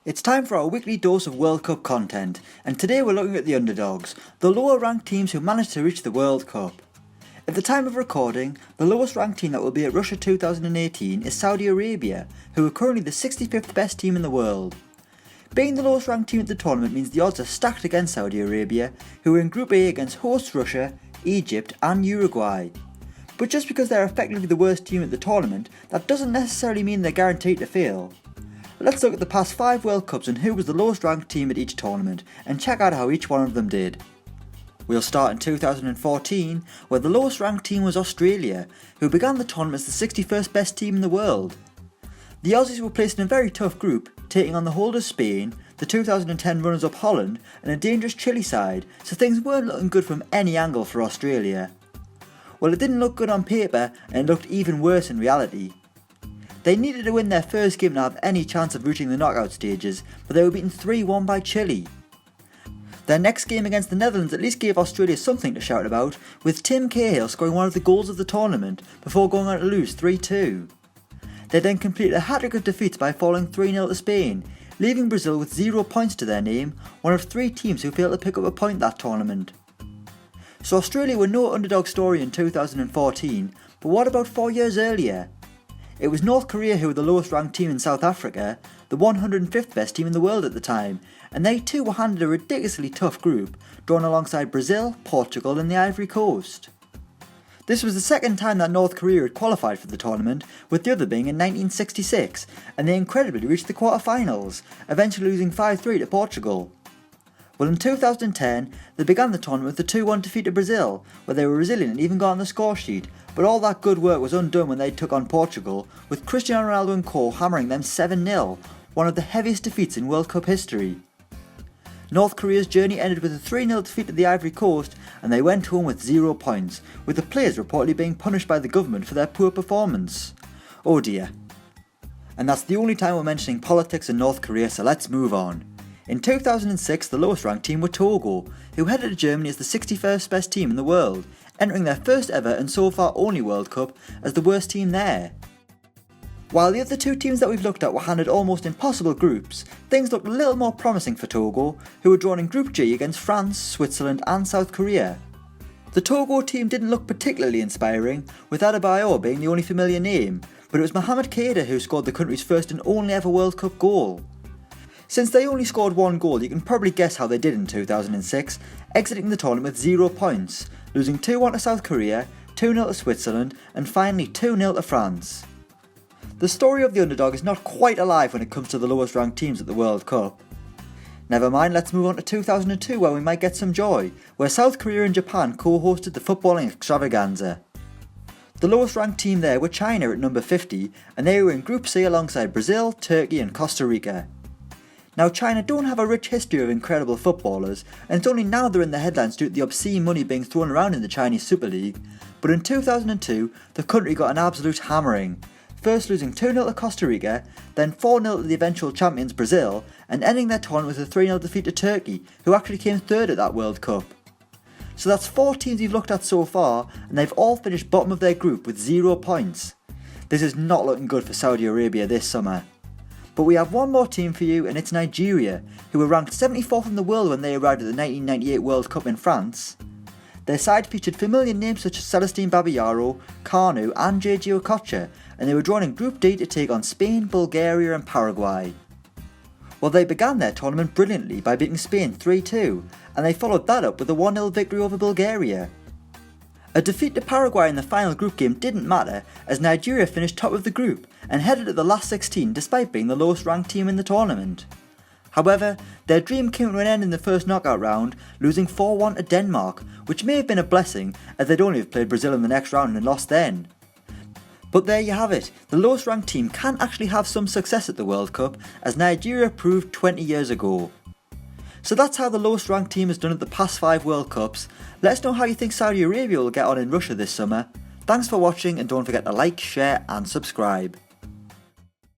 It's time for our weekly dose of World Cup content, and today we're looking at the underdogs, the lower ranked teams who managed to reach the World Cup. At the time of recording, the lowest ranked team that will be at Russia 2018 is Saudi Arabia, who are currently the 65th best team in the world. Being the lowest ranked team at the tournament means the odds are stacked against Saudi Arabia, who are in Group A against hosts Russia, Egypt and Uruguay. But just because they're effectively the worst team at the tournament, that doesn't necessarily mean they're guaranteed to fail. Let's look at the past 5 World Cups and who was the lowest ranked team at each tournament, and check out how each one of them did. We'll start in 2014, where the lowest ranked team was Australia, who began the tournament as the 61st best team in the world. The Aussies were placed in a very tough group, taking on the holders Spain, the 2010 runners-up Holland, and a dangerous Chile side, so things weren't looking good from any angle for Australia. Well, it didn't look good on paper, and it looked even worse in reality. They needed to win their first game to have any chance of reaching the knockout stages, but they were beaten 3-1 by Chile. Their next game against the Netherlands at least gave Australia something to shout about, with Tim Cahill scoring one of the goals of the tournament before going on to lose 3-2. They then completed a hat-trick of defeats by falling 3-0 to Spain, leaving Brazil with 0 points to their name, one of 3 teams who failed to pick up a point that tournament. So Australia were no underdog story in 2014, but what about 4 years earlier? It was North Korea who were the lowest ranked team in South Africa, the 105th best team in the world at the time, and they too were handed a ridiculously tough group, drawn alongside Brazil, Portugal and the Ivory Coast. This was the second time that North Korea had qualified for the tournament, with the other being in 1966, and they incredibly reached the quarter-finals, eventually losing 5-3 to Portugal. Well, in 2010, they began the tournament with a 2-1 defeat to Brazil, where they were resilient and even got on the score sheet, but all that good work was undone when they took on Portugal, with Cristiano Ronaldo and co hammering them 7-0, one of the heaviest defeats in World Cup history. North Korea's journey ended with a 3-0 defeat to the Ivory Coast, and they went home with 0 points, with the players reportedly being punished by the government for their poor performance. Oh dear. And that's the only time we're mentioning politics in North Korea, so let's move on. In 2006, the lowest ranked team were Togo, who headed to Germany as the 61st best team in the world, entering their first ever and so far only World Cup as the worst team there. While the other 2 teams that we've looked at were handed almost impossible groups, things looked a little more promising for Togo, who were drawn in Group G against France, Switzerland and South Korea. The Togo team didn't look particularly inspiring, with Adebayor being the only familiar name, but it was Mohamed Keita who scored the country's first and only ever World Cup goal. Since they only scored 1 goal, you can probably guess how they did in 2006, exiting the tournament with 0 points, losing 2-1 to South Korea, 2-0 to Switzerland, and finally 2-0 to France. The story of the underdog is not quite alive when it comes to the lowest ranked teams at the World Cup. Never mind, let's move on to 2002 where we might get some joy, where South Korea and Japan co-hosted the footballing extravaganza. The lowest ranked team there were China at number 50, and they were in Group C alongside Brazil, Turkey and Costa Rica. Now China don't have a rich history of incredible footballers, and it's only now they're in the headlines due to the obscene money being thrown around in the Chinese Super League, but in 2002 the country got an absolute hammering, first losing 2-0 to Costa Rica, then 4-0 to the eventual champions Brazil, and ending their tournament with a 3-0 defeat to Turkey, who actually came third at that World Cup. So that's 4 teams we've looked at so far, and they've all finished bottom of their group with 0 points. This is not looking good for Saudi Arabia this summer. But we have one more team for you, and it's Nigeria, who were ranked 74th in the world when they arrived at the 1998 World Cup in France. Their side featured familiar names such as Celestine Babayaro, Kanu and JJ Okocha, and they were drawn in Group D to take on Spain, Bulgaria and Paraguay. Well, they began their tournament brilliantly by beating Spain 3-2, and they followed that up with a 1-0 victory over Bulgaria. A defeat to Paraguay in the final group game didn't matter, as Nigeria finished top of the group and headed to the last 16 despite being the lowest ranked team in the tournament. However, their dream came to an end in the first knockout round, losing 4-1 to Denmark, which may have been a blessing as they'd only have played Brazil in the next round and lost then. But there you have it, the lowest ranked team can actually have some success at the World Cup, as Nigeria proved 20 years ago. So that's how the lowest ranked team has done at the past 5 World Cups. Let us know how you think Saudi Arabia will get on in Russia this summer. Thanks for watching, and don't forget to like, share and subscribe.